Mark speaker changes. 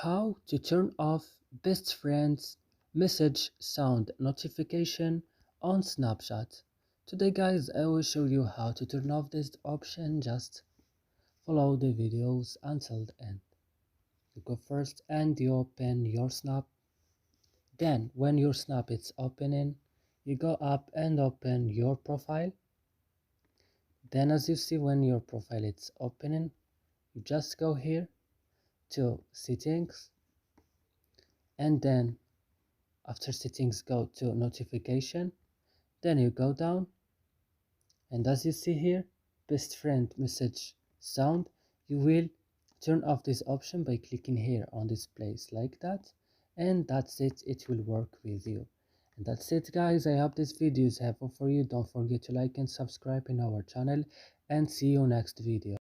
Speaker 1: How to turn off best friend's message sound notification on Snapchat. Today guys, I will show you how to turn off this option. Just follow the videos until the end. You go first and you open your Snap. Then when your Snap is opening, you go up and open your profile. Then as you see, when your profile is opening, you just go here to settings, and then after settings go to notification. Then you go down, and as you see here, best friend message sound, you will turn off this option by clicking here on this place like that, and that's it. It will work with you. And that's it guys. I hope this video is helpful for you. Don't forget to like and subscribe in our channel, and see you next video.